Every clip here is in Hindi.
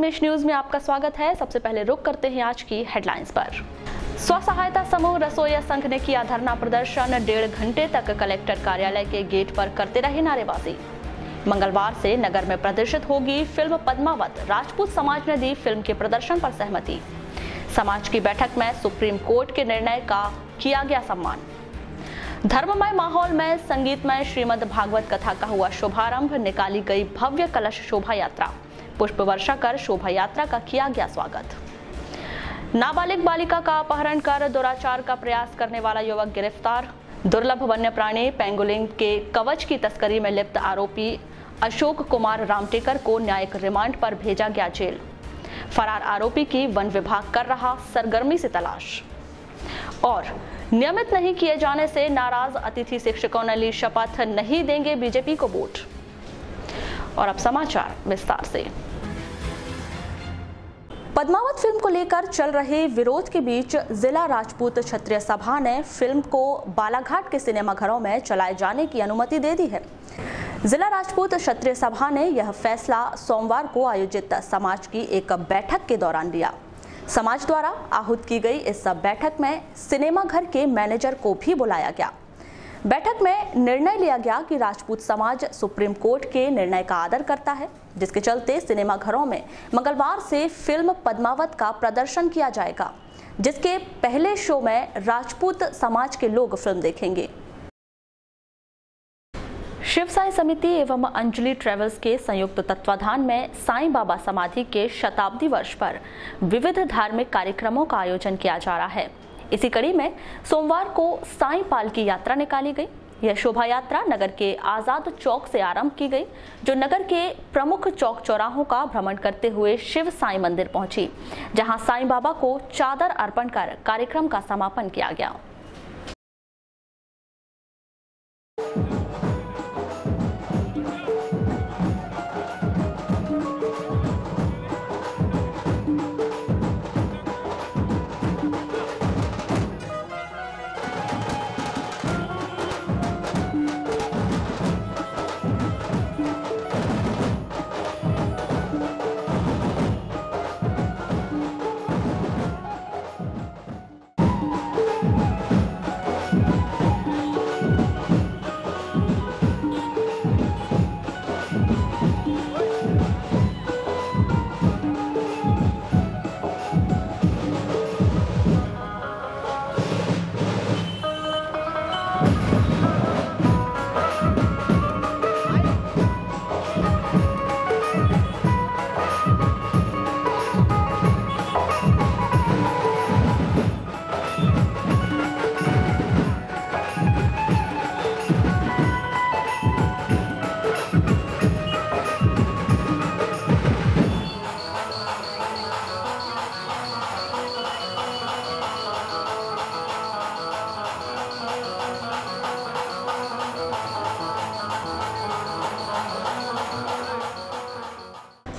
पद्मेश न्यूज में आपका स्वागत है। सबसे पहले रुक करते हैं आज की हेडलाइंस पर। स्व सहायता समूह रसोइया संघ ने किया धरना प्रदर्शन। 1.5 घंटे तक कलेक्टर कार्यालय के गेट पर करते रहे नारेबाजी। मंगलवार से नगर में प्रदर्शित होगी फिल्म पद्मावत। राजपूत समाज ने दी फिल्म के प्रदर्शन पर सहमति। समाज की बैठक में सुप्रीम कोर्ट के निर्णय का किया गया सम्मान। धर्ममय माहौल में संगीतमय श्रीमद् भागवत कथा का हुआ शुभारंभ। निकाली गई भव्य कलश शोभा यात्रा। पुष्प वर्षा कर शोभा यात्रा का किया गया स्वागत। नाबालिग बालिका का अपहरण कर दुराचार का प्रयास करने वाला युवक गिरफ्तार। दुर्लभ वन्य प्राणी पेंगोलिन के कवच की तस्करी में लिप्त आरोपी अशोक कुमार रामटेकर को न्यायिक रिमांड पर भेजा गया जेल। फरार आरोपी की वन विभाग कर रहा सरगर्मी से तलाश। और नियमित नहीं किए जाने से नाराज अतिथि शिक्षकों ने ली शपथ, नहीं देंगे बीजेपी को वोट। और अब समाचार विस्तार से। पद्मावत फिल्म को लेकर चल रहे विरोध के बीच जिला राजपूत क्षत्रिय सभा ने फिल्म को बालाघाट के सिनेमाघरों में चलाए जाने की अनुमति दे दी है। जिला राजपूत क्षत्रिय सभा ने यह फैसला सोमवार को आयोजित समाज की एक बैठक के दौरान लिया। समाज द्वारा आहूत की गई इस बैठक में सिनेमाघर के मैनेजर को भी बुलाया गया। बैठक में निर्णय लिया गया कि राजपूत समाज सुप्रीम कोर्ट के निर्णय का आदर करता है, जिसके चलते सिनेमाघरों में मंगलवार से फिल्म पद्मावत का प्रदर्शन किया जाएगा, जिसके पहले शो में राजपूत समाज के लोग फिल्म देखेंगे। शिव साई समिति एवं अंजलि ट्रेवल्स के संयुक्त तत्वाधान में साईं बाबा समाधि के शताब्दी वर्ष पर विविध धार्मिक कार्यक्रमों का आयोजन किया जा रहा है। इसी कड़ी में सोमवार को साईं पाल की यात्रा निकाली गई। यह शोभा यात्रा नगर के आजाद चौक से आरंभ की गई, जो नगर के प्रमुख चौक चौराहों का भ्रमण करते हुए शिव साईं मंदिर पहुंची, जहां साईं बाबा को चादर अर्पण कर कार्यक्रम का समापन किया गया।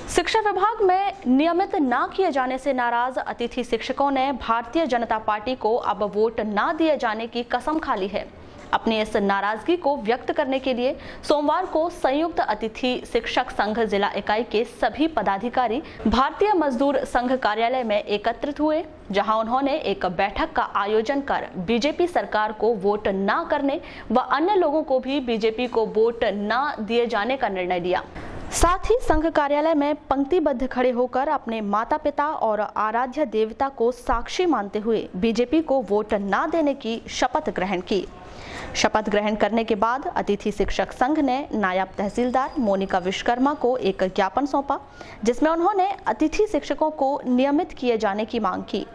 शिक्षा विभाग में नियमित न किए जाने से नाराज अतिथि शिक्षकों ने भारतीय जनता पार्टी को अब वोट न दिए जाने की कसम खा ली है। अपनी इस नाराजगी को व्यक्त करने के लिए सोमवार को संयुक्त अतिथि शिक्षक संघ जिला इकाई के सभी पदाधिकारी भारतीय मजदूर संघ कार्यालय में एकत्रित हुए, जहां उन्होंने एक बैठक का आयोजन कर बीजेपी सरकार को वोट न करने व अन्य लोगों को भी बीजेपी को वोट न दिए जाने का निर्णय लिया। साथ ही संघ कार्यालय में पंक्तिबद्ध खड़े होकर अपने माता पिता और आराध्य देवता को साक्षी मानते हुए बीजेपी को वोट न देने की शपथ ग्रहण की। शपथ ग्रहण करने के बाद अतिथि शिक्षक संघ ने नायब तहसीलदार मोनिका विश्वकर्मा को एक ज्ञापन सौंपा, जिसमें उन्होंने अतिथि शिक्षकों को नियमित किए जाने की मांग की।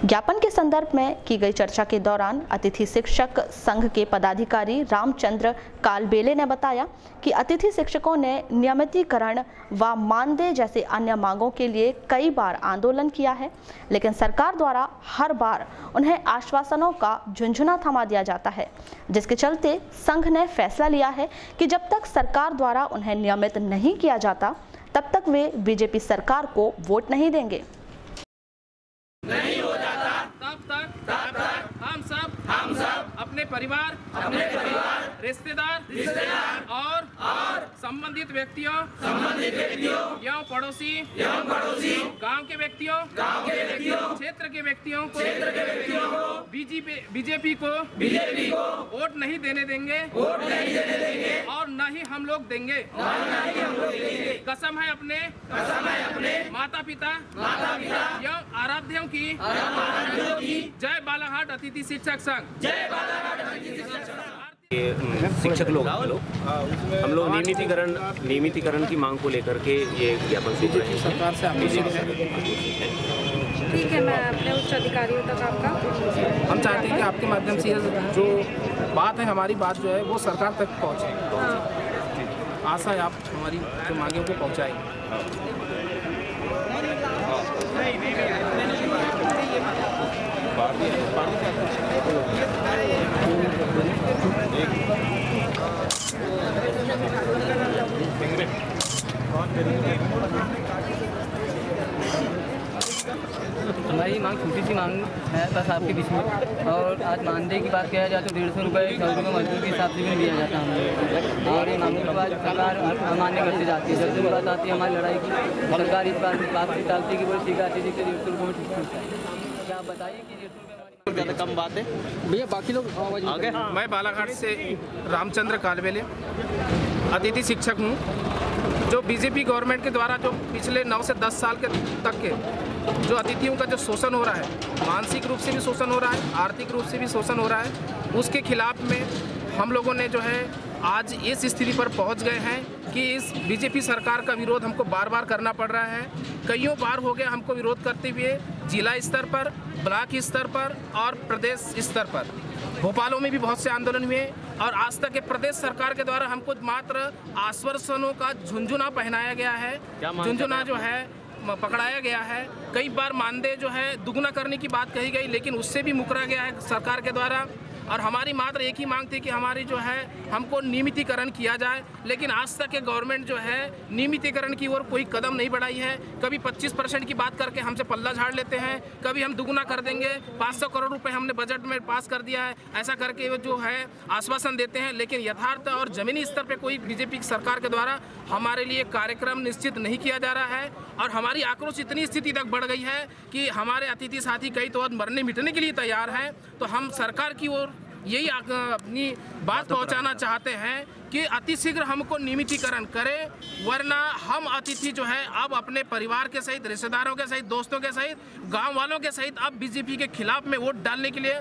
ज्ञापन के संदर्भ में की गई चर्चा के दौरान अतिथि शिक्षक संघ के पदाधिकारी रामचंद्र कालबेले ने बताया कि अतिथि शिक्षकों ने नियमितीकरण व मानदेय जैसे अन्य मांगों के लिए कई बार आंदोलन किया है, लेकिन सरकार द्वारा हर बार उन्हें आश्वासनों का झुंझुना थमा दिया जाता है, जिसके चलते संघ ने फैसला लिया है कि जब तक सरकार द्वारा उन्हें नियमित नहीं किया जाता, तब तक वे बीजेपी सरकार को वोट नहीं देंगे। नहीं हो जाता तब तक हम सब अपने परिवार रिश्तेदार और संबंधित व्यक्तियों एवं पड़ोसी गांव के व्यक्तियों क्षेत्र के व्यक्तियों को बीजेपी को वोट नहीं देने देंगे और न ही हम लोग देंगे। कसम है अपने माता पिता एवं आराध्यों की जय बालाघाट अतिथि शिक्षक संघ। शिक्षक लोग हम लोग नियमितीकरण की मांग को लेकर के ये ज्ञापन सौंप रहे हैं सरकार से। ठीक है, मैं अपने उच्च अधिकारियों तक आपका हम चाहते हैं कि आपके माध्यम से जो बात है, हमारी बात जो है वो सरकार तक पहुँचे। आशा है आप हमारी जो मांगों को पहुँचाएंगे। हमारी मांग छोटी सी मांग है बस आपके बीच में। और आज मानदेय की बात किया जाए तो 150 रुपये 100 रुपये मजदूर के हिसाब से भी दिया जाता है हमें। और ये मांगों के बाद सरकार अमान्य करती जाती है। जब से बात आती है हमारी लड़ाई की, सरकार इस बात से टालती है कि वो ठीक आती है कि 150 रुपये में ठीक होता है। क्या आप बताइए कि 150 रुपये ज़्यादा कम बात है भैया, बाकी लोग आगे। मैं बालाघाट से रामचंद्र कालवेले अतिथि शिक्षक हूँ। जो बीजेपी गवर्नमेंट के द्वारा जो पिछले 9 से 10 साल के तक के जो अतिथियों का जो शोषण हो रहा है, मानसिक रूप से भी शोषण हो रहा है, आर्थिक रूप से भी शोषण हो रहा है, उसके खिलाफ में हम लोगों ने जो है आज इस स्थिति पर पहुंच गए हैं कि इस बीजेपी सरकार का विरोध हमको बार बार करना पड़ रहा है। कईयों बार हो गया हमको विरोध करते हुए, जिला स्तर पर, ब्लॉक स्तर पर और प्रदेश स्तर पर। भोपालों में भी बहुत से आंदोलन हुए और आज तक के प्रदेश सरकार के द्वारा हमको मात्र आश्वासनों का झुंझुना पहनाया गया है, झुंझुना जो है पकड़ाया गया है। कई बार मानदेय जो है दुगुना करने की बात कही गई, लेकिन उससे भी मुकरा गया है सरकार के द्वारा। और हमारी मात्र एक ही मांग थी कि हमारी जो है हमको नियमितीकरण किया जाए, लेकिन आज तक के गवर्नमेंट जो है नियमितीकरण की ओर कोई कदम नहीं बढ़ाई है। कभी 25% की बात करके हमसे पल्ला झाड़ लेते हैं, कभी हम दुगुना कर देंगे, 500 करोड़ रुपए हमने बजट में पास कर दिया है, ऐसा करके वो जो है आश्वासन देते हैं, लेकिन यथार्थ और ज़मीनी स्तर पर कोई बीजेपी की सरकार के द्वारा हमारे लिए कार्यक्रम निश्चित नहीं किया जा रहा है। और हमारी आक्रोश इतनी स्थिति तक बढ़ गई है कि हमारे अतिथि साथी कई तो मरने मिटने के लिए तैयार हैं। तो हम सरकार की ओर यही अपनी बात पहुंचाना चाहते हैं कि अतिशीघ्र हमको नियमितीकरण करें, वरना हम अतिथि जो है अब अपने परिवार के सहित, रिश्तेदारों के सहित, दोस्तों के सहित, गांव वालों के सहित अब बीजेपी के खिलाफ में वोट डालने के लिए,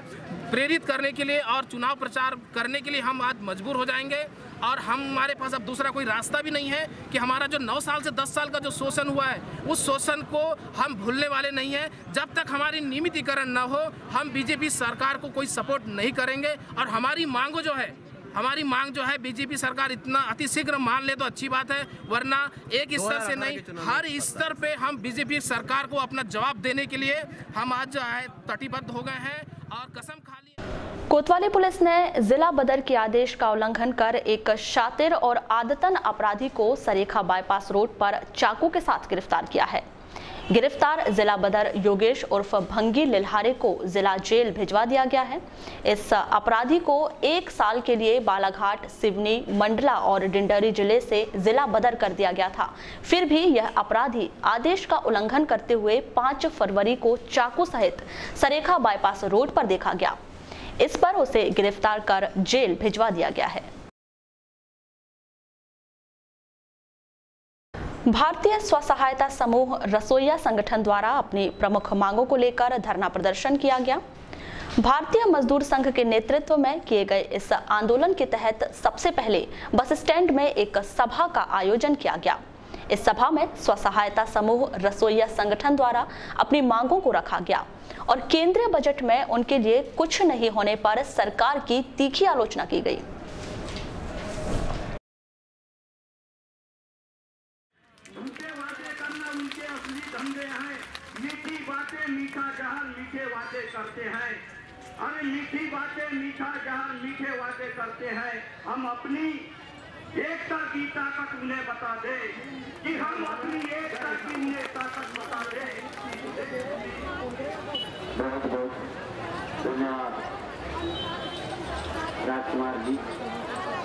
प्रेरित करने के लिए और चुनाव प्रचार करने के लिए हम आज मजबूर हो जाएंगे। और हमारे पास अब दूसरा कोई रास्ता भी नहीं है कि हमारा जो 9 साल से 10 साल का जो शोषण हुआ है, उस शोषण को हम भूलने वाले नहीं हैं। जब तक हमारी नियमितीकरण न हो, हम बीजेपी सरकार को कोई सपोर्ट नहीं करेंगे। और हमारी मांग जो है बीजेपी सरकार इतना अतिशीघ्र मान ले तो अच्छी बात है, वरना एक स्तर से नहीं, हर स्तर पे हम बीजेपी सरकार को अपना जवाब देने के लिए हम आज जो है तटीबद्ध हो गए हैं और कसम खा ली। कोतवाली पुलिस ने जिला बदर के आदेश का उल्लंघन कर एक शातिर और आदतन अपराधी को सरेखा बाईपास रोड पर चाकू के साथ गिरफ्तार किया है। गिरफ्तार जिला बदर योगेश उर्फ भंगी लिल्हारे को जिला जेल भिजवा दिया गया है। इस अपराधी को 1 साल के लिए बालाघाट, सिवनी, मंडला और डिंडौरी जिले से जिला बदर कर दिया गया था। फिर भी यह अपराधी आदेश का उल्लंघन करते हुए 5 फरवरी को चाकू सहित सरेखा बाईपास रोड पर देखा गया। इस पर उसे गिरफ्तार कर जेल भिजवा दिया गया है। भारतीय स्वसहायता समूह रसोइया संगठन द्वारा अपनी प्रमुख मांगों को लेकर धरना प्रदर्शन किया गया। भारतीय मजदूर संघ के नेतृत्व में किए गए इस आंदोलन के तहत सबसे पहले बस स्टैंड में एक सभा का आयोजन किया गया। इस सभा में स्वसहायता समूह रसोइया संगठन द्वारा अपनी मांगों को रखा गया और केंद्रीय बजट में उनके लिए कुछ नहीं होने पर सरकार की तीखी आलोचना की गई। मीठा जहर मीठे वादे करते हैं, अरे मीठी बातें मीठा जहर मीठे वादे करते हैं। हम अपनी एकता की ताकत उन्हें बता दे कि हम अपनी एकता की उन्हें ताकत बता दे। बहुत बहुत धन्यवाद राजकुमार जी।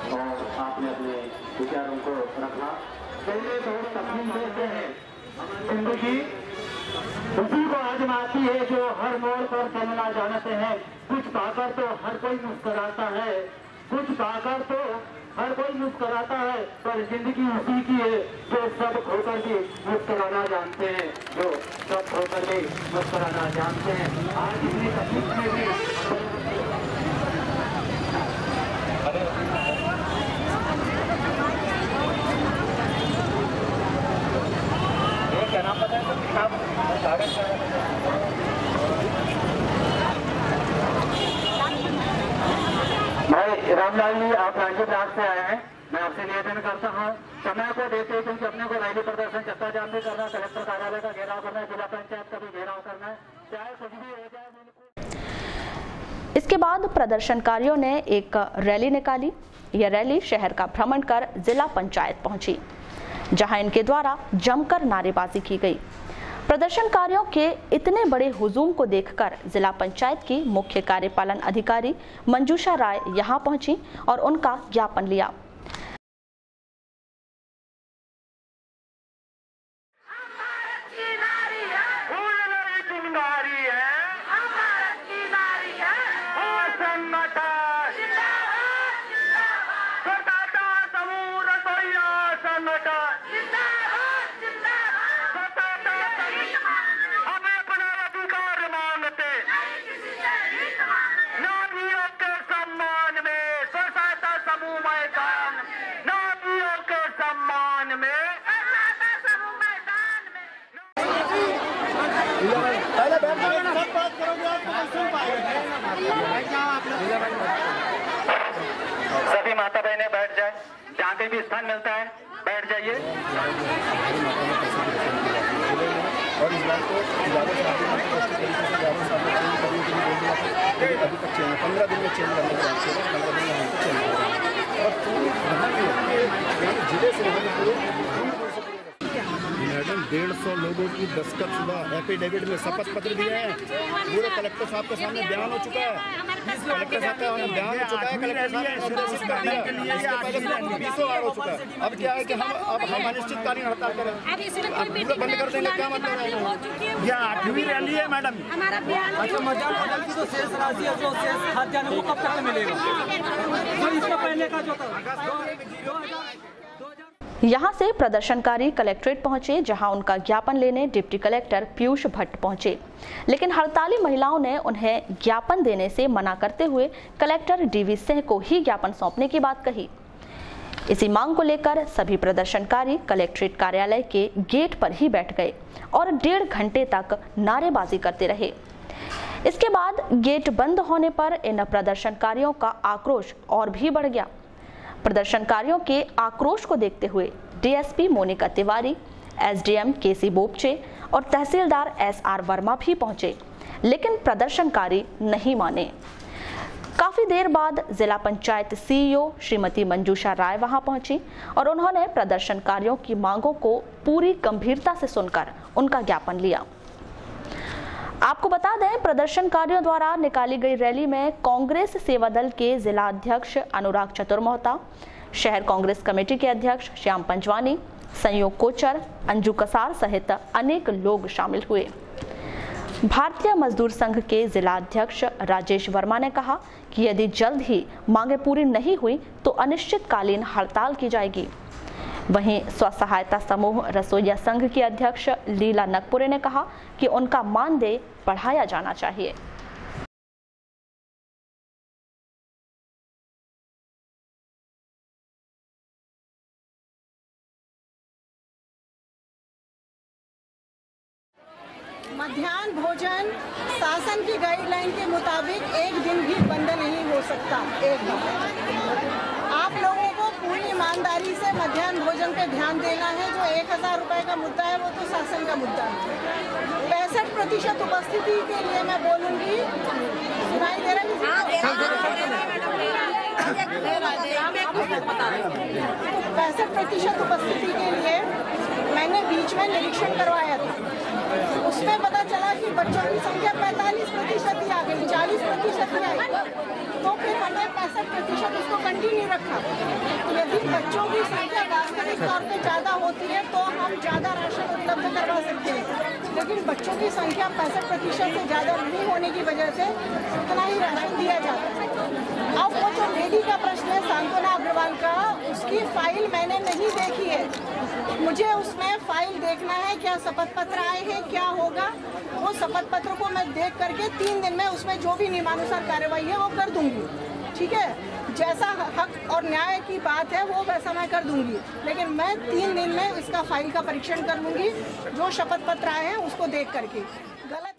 और आपने अपने विचारों को रखा। पहले बहुत तकलीफ देते हैं जिंदगी उसी को आजमाती है जो हर मोड़ पर चलना जानते हैं। कुछ पाकर तो हर कोई मुस्कुराता है, कुछ पाकर तो हर कोई मुस्कुराता है, पर जिंदगी उसी की है जो सब खोकर भी मुस्कुराना जानते हैं, जो सब खोकर भी मुस्कुराना जानते हैं। आज इतनी तकलीफ में भी क्या नाम पता है? भाई रामलाल जी, आप राजीव राज से आए हैं। मैं आपसे निवेदन करता हूँ समय को देते, क्योंकि अपने को रैली प्रदर्शन चक्का जाम भी करना है, कलेक्टर कार्यालय का घेराव करना है, जिला पंचायत का भी घेराव करना है, चाहे कुछ भी हो जाए। इसके बाद प्रदर्शनकारियों ने एक रैली निकाली। यह रैली शहर का भ्रमण कर जिला पंचायत पहुंची, जहां इनके द्वारा जमकर नारेबाजी की गई। प्रदर्शनकारियों के इतने बड़े हुजूम को देखकर जिला पंचायत की मुख्य कार्यपालन अधिकारी मंजूषा राय यहां पहुंची और उनका ज्ञापन लिया। सभी माता बहनें बैठ जाए, जहाँ कहीं भी स्थान मिलता है बैठ जाइए। और इस बात को अभी तक चेंज 15 दिन में चेंज करने के बाद 15 दिन में चेंज और पूरे जिले से मैडम 150 लोगों की दस्तखतशुदा एफिडेविट में शपथ पत्र दिए हैं। पूरे कलेक्टर साहब के सामने बयान हो चुका है, कलेक्टर साहब का बयान हो चुका है, कलेक्टर साहब ने निर्देशित कर दिया। इसके पहले 20 बार हो चुका है। अब क्या है कि हम अनिश्चितकालीन हड़ताल करें, पूरा बंद कर देंगे, क्या मतलब है? यह 8वीं रैली है मैडम। अच्छा, मध्याह्न भोजन की जो शेष राशि है, जो शेष खाद्यान्न वो कब तक मिलेगा? जो इसका पहले का जो था यहां से प्रदर्शनकारी कलेक्ट्रेट पहुंचे, जहां उनका ज्ञापन लेने डिप्टी कलेक्टर पीयूष भट्ट पहुंचे, लेकिन हड़ताली महिलाओं ने उन्हें ज्ञापन देने से मना करते हुए कलेक्टर डीवी सिंह को ही ज्ञापन सौंपने की बात कही। इसी मांग को लेकर सभी प्रदर्शनकारी कलेक्ट्रेट कार्यालय के गेट पर ही बैठ गए और 1.5 घंटे तक नारेबाजी करते रहे। इसके बाद गेट बंद होने पर इन प्रदर्शनकारियों का आक्रोश और भी बढ़ गया। प्रदर्शनकारियों के आक्रोश को देखते हुए डीएसपी मोनिका तिवारी, एसडीएम केसी बोपचे और तहसीलदार एसआर वर्मा भी पहुंचे, लेकिन प्रदर्शनकारी नहीं माने। काफी देर बाद जिला पंचायत सीईओ श्रीमती मंजूषा राय वहां पहुंची और उन्होंने प्रदर्शनकारियों की मांगों को पूरी गंभीरता से सुनकर उनका ज्ञापन लिया। आपको बता दें, प्रदर्शनकारियों द्वारा निकाली गई रैली में कांग्रेस सेवा दल के जिला अध्यक्ष अनुराग चतुर्मोहता, शहर कांग्रेस कमेटी के अध्यक्ष श्याम पंजवानी, संयोग कोचर, अंजू कसार सहित अनेक लोग शामिल हुए। भारतीय मजदूर संघ के जिला अध्यक्ष राजेश वर्मा ने कहा कि यदि जल्द ही मांगे पूरी नहीं हुई तो अनिश्चितकालीन हड़ताल की जाएगी। वहीं स्व सहायता समूह रसोइया संघ की अध्यक्ष लीला नकपुरे ने कहा कि उनका मानदेय बढ़ाया जाना चाहिए। मध्याह्न भोजन शासन की गाइडलाइन के मुताबिक एक दिन भी बंद नहीं हो सकता। एक आप लोगों को पूरी ईमानदारी से मध्याह्न भोजन पे ध्यान देना है। जो 1000 रुपए का मुद्दा है वो तो शासन का मुद्दा है। 65% उपस्थिति के लिए मैं बोलूँगी, सुनाई दे रहा है? 65% उपस्थिति के लिए मैंने बीच में निरीक्षण करवाया था। उसमें पता चला कि बच्चों की संख्या 45% ही आ गई, 40% ही आई। तो फिर हमें 65% उसको कंटिन्यू रखा। यदि बच्चों की संख्या वास्तविक तौर पे ज़्यादा होती है तो हम ज़्यादा राशन उपलब्ध करवा सकते हैं, लेकिन बच्चों की संख्या 65% से ज़्यादा नहीं होने की वजह से उतना ही राशन दिया जाता है। अब वो जो लेडी का प्रश्न है सांत्वना अग्रवाल का, उसकी फाइल मैंने नहीं देखी है। मुझे उसमें फाइल देखना है, क्या शपथ पत्र आए हैं, क्या होगा। वो शपथ पत्र को मैं देख करके 3 दिन में उसमें जो भी नियमानुसार कार्रवाई है वो कर दूंगी। ठीक है, जैसा हक और न्याय की बात है वो वैसा मैं कर दूंगी, लेकिन मैं 3 दिन में इसका फाइल का परीक्षण कर लूंगी, जो शपथ पत्र आए हैं उसको देख करके। गलत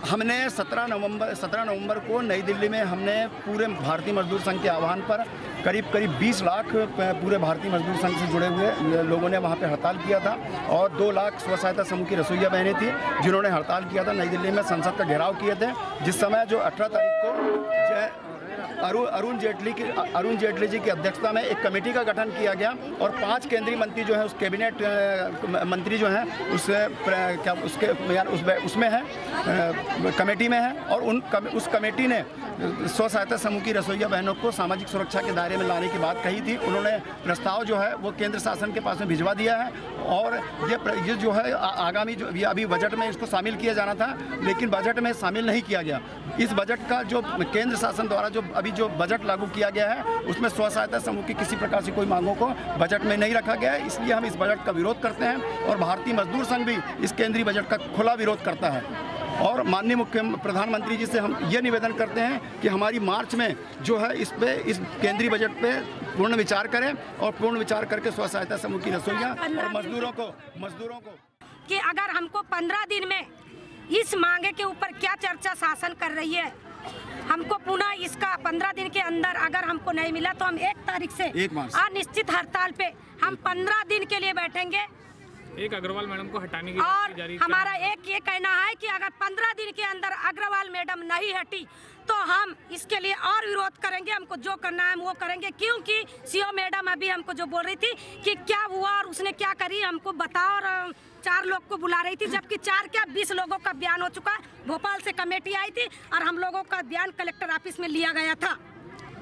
हमने 17 नवंबर को नई दिल्ली में हमने पूरे भारतीय मजदूर संघ के आह्वान पर करीब 20 लाख पूरे भारतीय मजदूर संघ से जुड़े हुए लोगों ने वहाँ पे हड़ताल किया था, और 2 लाख स्व सहायता समूह की रसोइया बहनें थी जिन्होंने हड़ताल किया था। नई दिल्ली में संसद का घेराव किए थे, जिस समय जो 18 तारीख को अरुण जेटली जी की अध्यक्षता में एक कमेटी का गठन किया गया, और 5 केंद्रीय मंत्री जो है उस कैबिनेट मंत्री जो हैं उसमें है, कमेटी में है, और उस कमेटी ने स्व सहायता समूह की रसोइया बहनों को सामाजिक सुरक्षा के दायरे में लाने की बात कही थी। उन्होंने प्रस्ताव जो है वो केंद्र शासन के पास में भिजवा दिया है, और ये जो है आगामी जो अभी बजट में इसको शामिल किया जाना था, लेकिन बजट में शामिल नहीं किया गया। इस बजट का जो केंद्र शासन द्वारा जो बजट लागू किया गया है उसमें स्व सहायता समूह की किसी प्रकार से कोई मांगों को बजट में नहीं रखा गया है, इसलिए हम इस बजट का विरोध करते हैं, और भारतीय मजदूर संघ भी इस केंद्रीय बजट का खुला विरोध करता है। और माननीय प्रधानमंत्री जी से हम ये निवेदन करते हैं कि हमारी मार्च में जो है इस केंद्रीय बजट पे पूर्ण विचार करें, और पूर्ण विचार करके स्व सहायता समूह की रसोइयाँ और मजदूरों को कि अगर हमको 15 दिन में इस मांगे के ऊपर क्या चर्चा शासन कर रही है, हमको पुनः इसका 15 दिन के अंदर अगर हमको नहीं मिला तो हम 1 तारीख से अनिश्चित हड़ताल पे हम 15 दिन के लिए बैठेंगे। एक अग्रवाल मैडम को हटाने की और हमारा एक ये कहना है कि अगर 15 दिन के अंदर अग्रवाल मैडम नहीं हटी तो हम इसके लिए और विरोध करेंगे। हमको जो करना है हम वो करेंगे, क्योंकि सीओ मैडम अभी हमको जो बोल रही थी कि क्या हुआ और उसने क्या करी हमको बताओ, और 4 लोग को बुला रही थी, जबकि 4 क्या 20 लोगों का बयान हो चुका है। भोपाल से कमेटी आई थी और हम लोगों का बयान कलेक्टर ऑफिस में लिया गया था।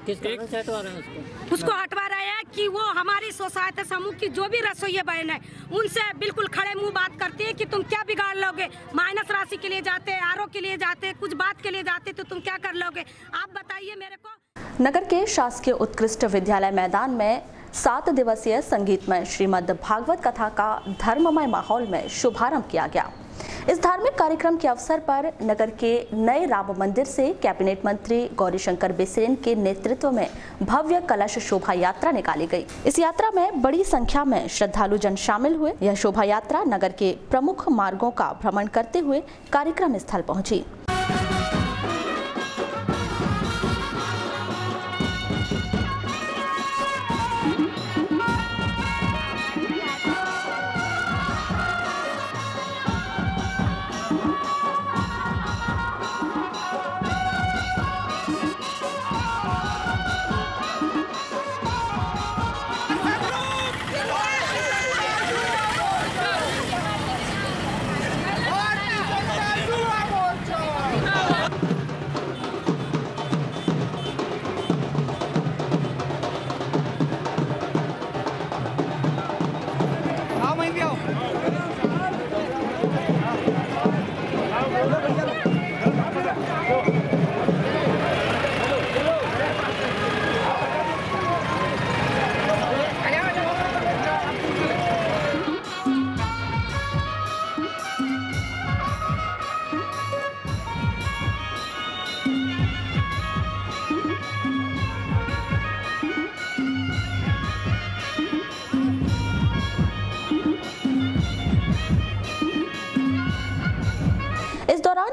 किस कारण से हटवा रहे हैं उसको हटवा रहे हैं कि वो हमारी स्व सहायता समूह की जो भी रसोइया बहन है उनसे बिल्कुल खड़े मुंह बात करती है कि तुम क्या बिगाड़ लोगे, माइनस राशि के लिए जाते, आरओ के लिए जाते, कुछ बात के लिए जाते तो तुम क्या कर लोगे, आप बताइए मेरे को। नगर के शासकीय उत्कृष्ट विद्यालय मैदान में 7 दिवसीय संगीतमय श्रीमद् भागवत कथा का धर्ममय माहौल में शुभारंभ किया गया। इस धार्मिक कार्यक्रम के अवसर पर नगर के नए राम मंदिर से कैबिनेट मंत्री गौरीशंकर बिसेन के नेतृत्व में भव्य कलश शोभा यात्रा निकाली गई। इस यात्रा में बड़ी संख्या में श्रद्धालु जन शामिल हुए। यह शोभा यात्रा नगर के प्रमुख मार्गों का भ्रमण करते हुए कार्यक्रम स्थल पहुंची।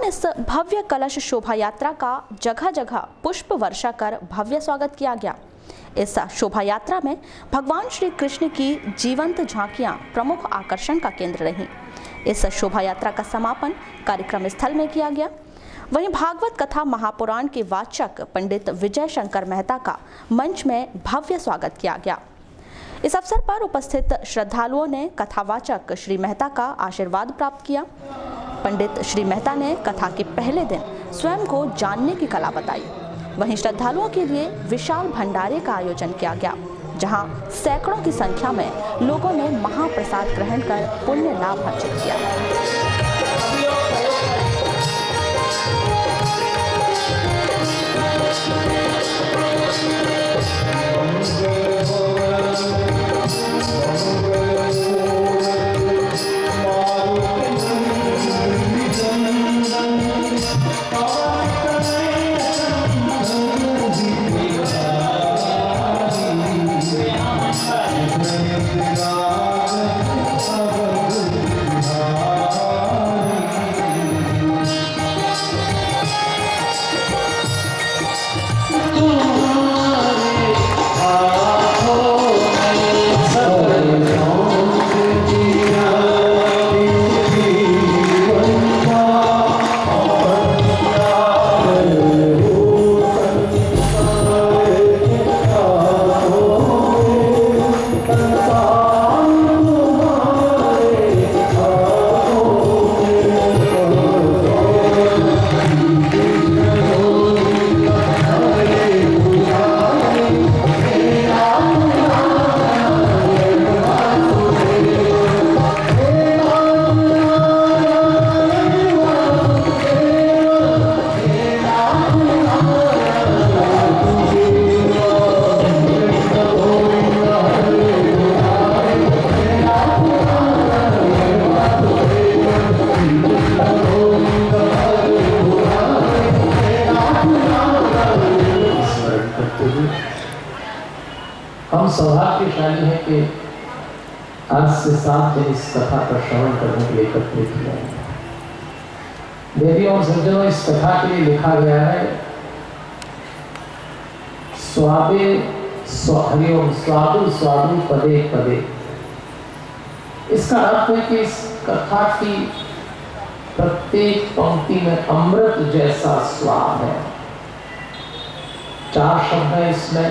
इस भव्य कलश शोभा यात्रा का जगह जगह पुष्प वर्षा कर भव्य स्वागत किया गया। इस शोभा यात्रा में भगवान श्री कृष्ण की जीवंत झांकियां प्रमुख आकर्षण का केंद्र रहीं। इस शोभा यात्रा का समापन कार्यक्रम स्थल में किया गया। वहीं भागवत कथा महापुराण के वाचक पंडित विजय शंकर मेहता का मंच में भव्य स्वागत किया गया। इस अवसर पर उपस्थित श्रद्धालुओं ने कथावाचक श्री मेहता का आशीर्वाद प्राप्त किया। पंडित श्री मेहता ने कथा के पहले दिन स्वयं को जानने की कला बताई वहीं श्रद्धालुओं के लिए विशाल भंडारे का आयोजन किया गया, जहां सैकड़ों की संख्या में लोगों ने महाप्रसाद ग्रहण कर पुण्य लाभ अर्जित किया। हम सौभाग्यशाली हैं कि आज से 7 दिन इस कथा का श्रवण करने के लिए एकत्रित हुए हैं। देवियों और सज्जनों, इस कथा के लिए लिखा गया है हरिओम स्वादु स्वादु पदे पदे। इसका अर्थ है कि इस कथा की प्रत्येक पंक्ति में अमृत जैसा स्वाद है। 4 शब्द है इसमें।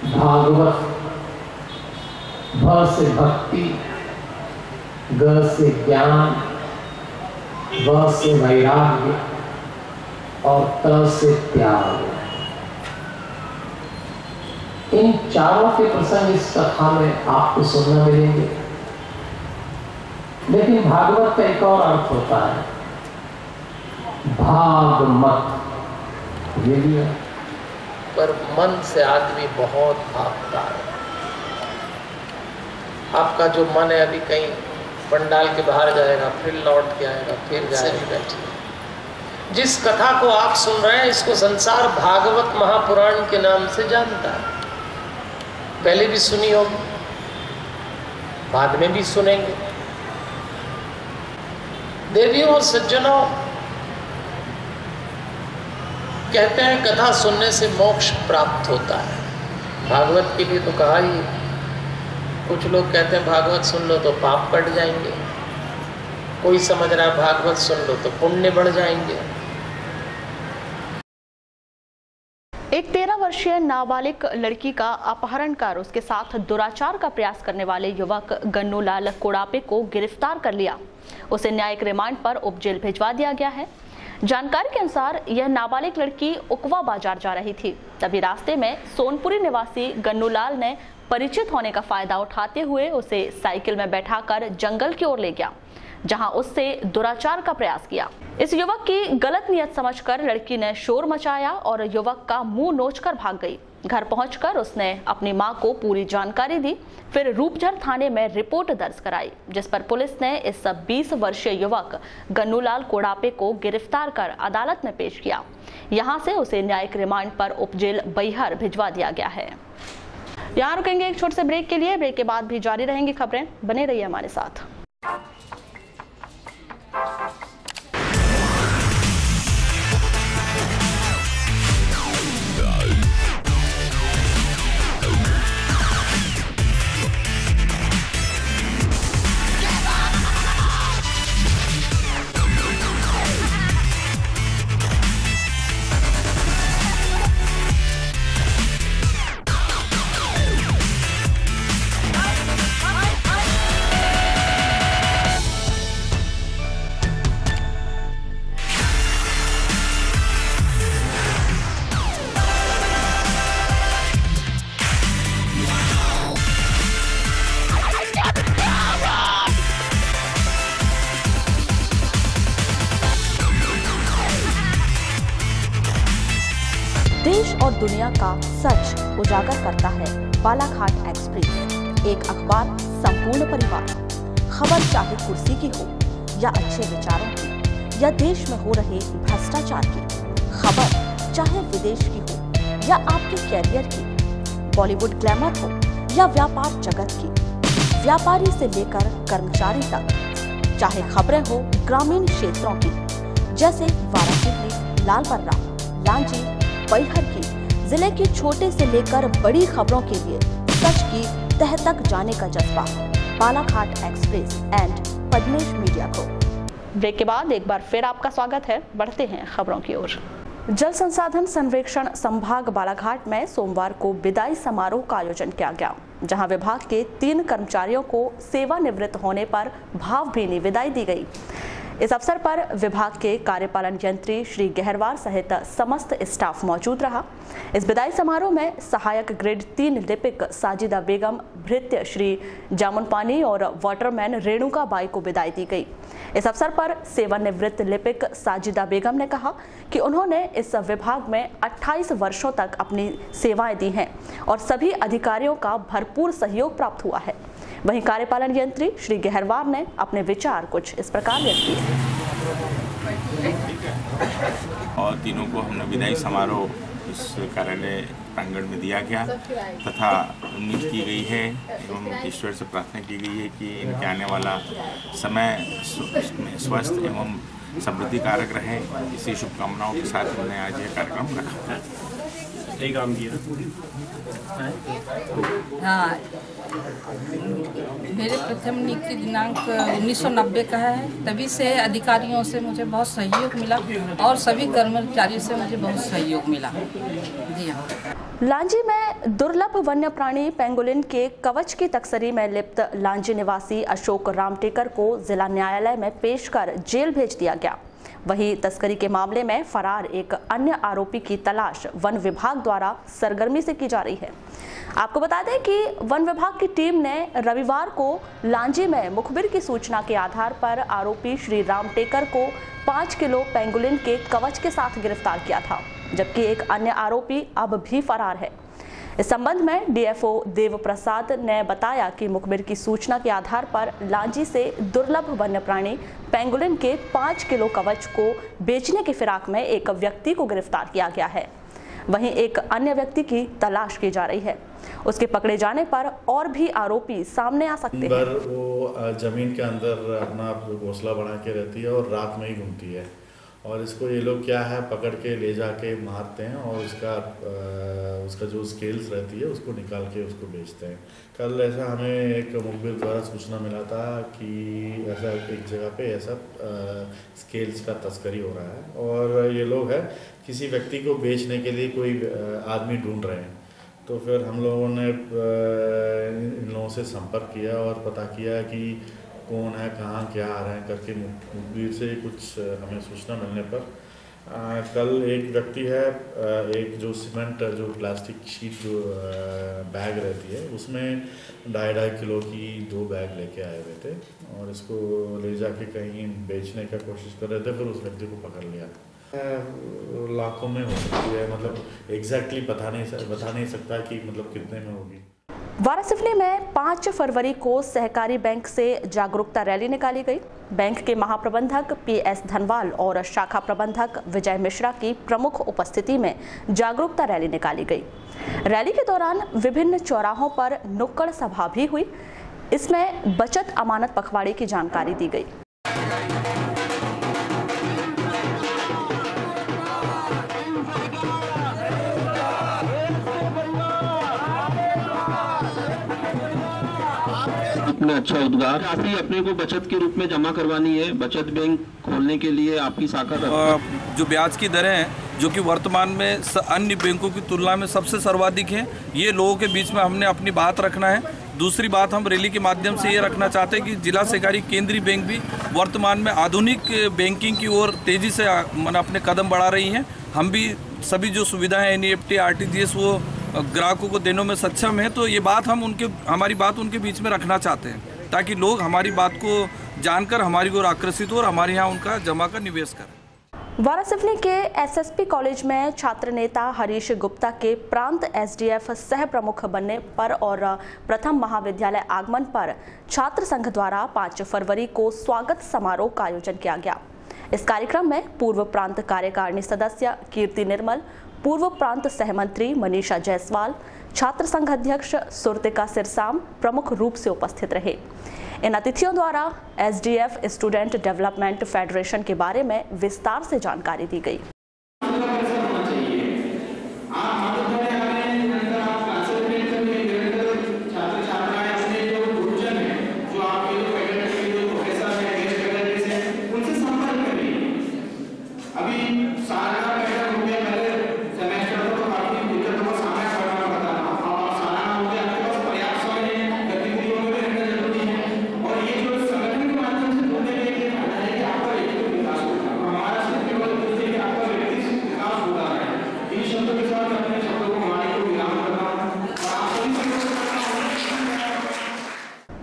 भागवत, भ से भक्ति, ग से ज्ञान, व से वैराग्य और त से त्याग। इन चारों के प्रसंग इस कथा में आपको सुनने मिलेंगे। लेकिन भागवत का एक और अर्थ होता है, भागमत। ये भी है, पर मन से आदमी बहुत भागता है। आपका जो मन है अभी कहीं पंडाल के बाहर जाएगा, फिर लौट के आएगा, फिर जाएगा। जिस कथा को आप सुन रहे हैं इसको संसार भागवत महापुराण के नाम से जानता है। पहले भी सुनी होगी, बाद में भी सुनेंगे। देवियों और सज्जनों, कहते हैं कथा सुनने से मोक्ष प्राप्त होता है। भागवत के लिए तो कहा ही। कुछ लोग कहते हैं भागवत सुन लो तो पाप कट जाएंगे, कोई समझ रहा है भागवत सुन लो तो पुण्य बढ़ जाएंगे। एक 13 वर्षीय नाबालिग लड़की का अपहरण कर उसके साथ दुराचार का प्रयास करने वाले युवक गन्नूलाल कोड़ापे को गिरफ्तार कर लिया। उसे न्यायिक रिमांड पर उप जेल भिजवा दिया गया है। जानकारी के अनुसार यह नाबालिग लड़की उकवा बाजार जा रही थी। तभी रास्ते में सोनपुरी निवासी गन्नूलाल ने परिचित होने का फायदा उठाते हुए उसे साइकिल में बैठाकर जंगल की ओर ले गया, जहां उससे दुराचार का प्रयास किया। इस युवक की गलत नियत समझकर लड़की ने शोर मचाया और युवक का मुंह नोचकर भाग गई। घर पहुंचकर उसने अपनी मां को पूरी जानकारी दी, फिर रूपझर थाने में रिपोर्ट दर्ज कराई, जिस पर पुलिस ने इस 20 वर्षीय युवक गन्नूलाल कोड़ापे को गिरफ्तार कर अदालत में पेश किया। यहां से उसे न्यायिक रिमांड पर उप जेल बैहर भिजवा दिया गया है। यहाँ रुकेंगे एक छोटे से ब्रेक के लिए। ब्रेक के बाद भी जारी रहेंगी खबरें, बने रहिए हमारे साथ। देश और दुनिया का सच उजागर करता है बालाघाट एक्सप्रेस, एक अखबार संपूर्ण परिवार। खबर चाहे कुर्सी की हो या अच्छे विचारों की या देश में हो रहे भ्रष्टाचार की, खबर चाहे विदेश की हो या आपके कैरियर की, बॉलीवुड ग्लैमर हो या व्यापार जगत की, व्यापारी से लेकर कर्मचारी तक, चाहे खबरें हो ग्रामीण क्षेत्रों की जैसे वाराणसी, लालबर्रा, लांजी, बैहर की, जिले की छोटे से लेकर बड़ी खबरों के लिए सच की तह तक जाने का जज्बा, Balaghat express and Padmesh media को। ब्रेक के बाद एक बार फिर आपका स्वागत है। बढ़ते हैं खबरों की ओर। जल संसाधन सर्वेक्षण संभाग बालाघाट में सोमवार को विदाई समारोह का आयोजन किया गया, जहां विभाग के 3 कर्मचारियों को सेवानिवृत्त होने पर भावभीनी विदाई दी गई। इस अवसर पर विभाग के कार्यपालन यंत्री श्री गहरवार सहित समस्त स्टाफ मौजूद रहा। इस विदाई समारोह में सहायक ग्रेड 3 लिपिक साजिदा बेगम, भृत्य श्री जामुन पानी और वाटरमैन रेणुका बाई को विदाई दी गई। इस अवसर पर सेवानिवृत्त लिपिक साजिदा बेगम ने कहा कि उन्होंने इस विभाग में 28 वर्षों तक अपनी सेवाएं दी हैं और सभी अधिकारियों का भरपूर सहयोग प्राप्त हुआ है। वहीं कार्यपालन यंत्री श्री गहरवार ने अपने विचार कुछ इस प्रकार व्यक्त किए। और तीनों को हमने विदाई समारोह इस कार्यालय प्रांगण में दिया गया तथा उम्मीद की गई है एवं ईश्वर से प्रार्थना की गई है कि इनके आने वाला समय स्वस्थ एवं समृद्धि कारक रहे। इसी शुभकामनाओं के साथ हमने आज यह कार्यक्रम रखा। यही काम किया। हाँ, मेरे प्रथम नियुक्ति दिनांक 1990 का है। तभी से अधिकारियों से मुझे बहुत सहयोग मिला और सभी कर्मचारियों से मुझे बहुत सहयोग मिला। जी हाँ। लांजी में दुर्लभ वन्य प्राणी पेंगोलिन के कवच की तस्करी में लिप्त लांजी निवासी अशोक रामटेकर को जिला न्यायालय में पेश कर जेल भेज दिया गया। वहीं तस्करी के मामले में फरार एक अन्य आरोपी की तलाश वन विभाग द्वारा सरगर्मी से की जा रही है। आपको बता दें कि वन विभाग की टीम ने रविवार को लांजी में मुखबिर की सूचना के आधार पर आरोपी श्री रामटेकर को 5 किलो पेंगोलिन के कवच के साथ गिरफ्तार किया था, जबकि एक अन्य आरोपी अब भी फरार है। इस संबंध में डीएफओ देव प्रसाद ने बताया कि मुखबिर की सूचना के आधार पर लांजी से दुर्लभ वन्य प्राणी पेंगोलिन के 5 किलो कवच को बेचने की फिराक में एक व्यक्ति को गिरफ्तार किया गया है। वहीं एक अन्य व्यक्ति की तलाश की जा रही है। उसके पकड़े जाने पर और भी आरोपी सामने आ सकते हैं। वो जमीन के अंदर अपना घोंसला बना के रहती है और रात में ही घूमती है और इसको ये लोग क्या है पकड़ के ले जाके मारते हैं और उसका जो स्केल्स रहती है उसको निकाल के उसको बेचते हैं। कल ऐसा हमें एक मुखबिर द्वारा सूचना मिला था कि ऐसा एक जगह पे ऐसा स्केल्स का तस्करी हो रहा है और ये लोग है किसी व्यक्ति को बेचने के लिए कोई आदमी ढूंढ रहे हैं। तो फिर हम लोगों ने इन लोगों से संपर्क किया और पता किया कि कौन है, कहाँ क्या आ रहे हैं करके मुखबिर से कुछ हमें सूचना मिलने पर कल एक व्यक्ति है, एक जो सीमेंट जो प्लास्टिक शीट जो बैग रहती है उसमें 2.5 किलो की 2 बैग लेके आए हुए थे और इसको ले जाके कहीं बेचने का कोशिश कर रहे थे। फिर उस व्यक्ति को पकड़ लिया। लाखों में हो सकती है, मतलब एग्जैक्टली बता नहीं सकता कि मतलब कितने में होगी। वारासिवनी में 5 फरवरी को सहकारी बैंक से जागरूकता रैली निकाली गई। बैंक के महाप्रबंधक PS धनवाल और शाखा प्रबंधक विजय मिश्रा की प्रमुख उपस्थिति में जागरूकता रैली निकाली गई। रैली के दौरान विभिन्न चौराहों पर नुक्कड़ सभा भी हुई। इसमें बचत अमानत पखवाड़े की जानकारी दी गई। अपना अच्छा उद्गार राशि अपने को बचत के रूप में जमा करवानी है। बचत बैंक खोलने के लिए आपकी शाखा जो ब्याज की दरें हैं जो कि वर्तमान में अन्य बैंकों की तुलना में सबसे सर्वाधिक हैं, ये लोगों के बीच में हमने अपनी बात रखना है। दूसरी बात हम रैली के माध्यम से ये रखना चाहते हैं कि जिला सहकारी केंद्रीय बैंक भी वर्तमान में आधुनिक बैंकिंग की ओर तेज़ी से अपने कदम बढ़ा रही हैं। हम भी सभी जो सुविधाएं NEFT RTGS वो ग्राहकों को देने में सक्षम है। तो ये बात हमारी बात उनके बीच में रखना चाहते हैं ताकि लोग हमारी बात को जानकर हमारी ओर आकर्षित हो और हमारे यहाँ उनका जमा का निवेश करें। वारासिवनी के एसएसपी कॉलेज में छात्र नेता हरीश गुप्ता के प्रांत एसडीएफ सह प्रमुख बनने पर और प्रथम महाविद्यालय आगमन पर छात्र संघ द्वारा 5 फरवरी को स्वागत समारोह का आयोजन किया गया। इस कार्यक्रम में पूर्व प्रांत कार्यकारिणी सदस्य कीर्ति निर्मल, पूर्व प्रांत सहमंत्री मनीषा जायसवाल, छात्र संघ अध्यक्ष सुरतिका सिरसाम प्रमुख रूप से उपस्थित रहे। इन अतिथियों द्वारा एसडीएफ स्टूडेंट डेवलपमेंट फेडरेशन के बारे में विस्तार से जानकारी दी गई।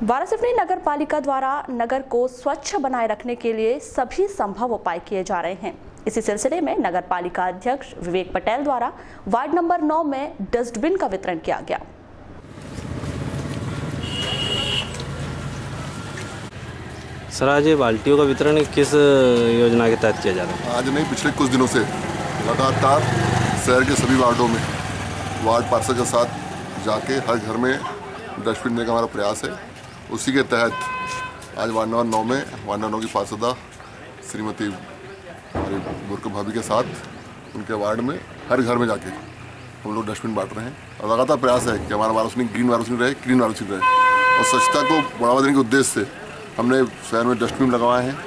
वारासिवनी नगर पालिका द्वारा नगर को स्वच्छ बनाए रखने के लिए सभी संभव उपाय किए जा रहे हैं। इसी सिलसिले में नगर पालिका अध्यक्ष विवेक पटेल द्वारा वार्ड नंबर 9 में डस्टबिन का वितरण किया गया। सर, आज ये बाल्टियों का वितरण किस योजना के तहत किया जा रहा है? आज नहीं, पिछले कुछ दिनों से लगातार शहर के सभी वार्डों में वार्ड पार्षद के साथ जाके हर घर में डस्टबिन देने का हमारा प्रयास है। उसी के तहत आज वार्ड नंबर 9 में वार्ड नंबर 9 की पार्षदा श्रीमती हमारी बुरक भाभी के साथ उनके वार्ड में हर घर में जाके हम लोग डस्टबिन बांट रहे हैं और लगातार प्रयास है कि हमारा वारासिवनी ग्रीन वारासिवनी रहे, क्लीन वारासिवनी रहे और स्वच्छता को बढ़ावा देने के उद्देश्य से हमने शहर में डस्टबिन लगवाए हैं।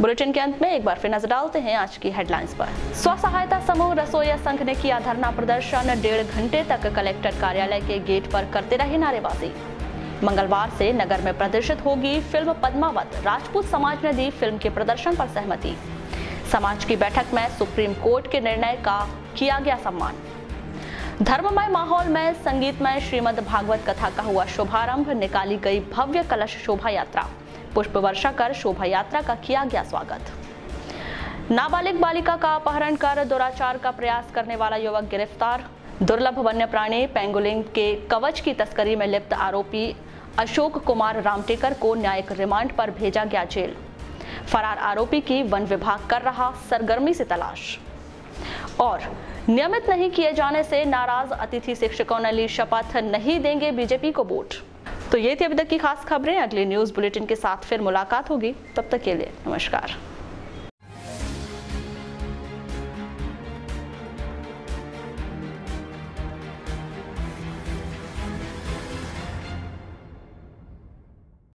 बुलेटिन के अंत में एक बार फिर नजर डालते हैं आज की हेडलाइंस पर। स्व सहायता समूह रसोइया संघ ने किया धरना प्रदर्शन, 1.5 घंटे तक कलेक्टर कार्यालय के गेट पर करते रहे नारेबाजी। मंगलवार से नगर में प्रदर्शित होगी फिल्म पद्मावत, राजपूत समाज ने दी फिल्म के प्रदर्शन पर सहमति। समाज की बैठक में सुप्रीम कोर्ट के निर्णय का किया गया सम्मान। धर्ममय माहौल में संगीतमय श्रीमद् भागवत कथा का हुआ शुभारंभ, निकाली गई भव्य कलश शोभा यात्रा, पुष्प वर्षा कर शोभा यात्रा का किया गया स्वागत। नाबालिग बालिका का अपहरण कर दुराचार का प्रयास करने वाला युवक गिरफ्तार। दुर्लभ वन्य प्राणी पेंगोलिन के कवच की तस्करी में लिप्त आरोपी अशोक कुमार रामटेकर को न्यायिक रिमांड पर भेजा गया जेल। फरार आरोपी की वन विभाग कर रहा सरगर्मी से तलाश। और नियमित नहीं किए जाने से नाराज अतिथि शिक्षकों ने ली शपथ, नहीं देंगे बीजेपी को वोट। तो ये थी अभी तक की खास खबरें। अगली न्यूज बुलेटिन के साथ फिर मुलाकात होगी, तब तक के लिए नमस्कार।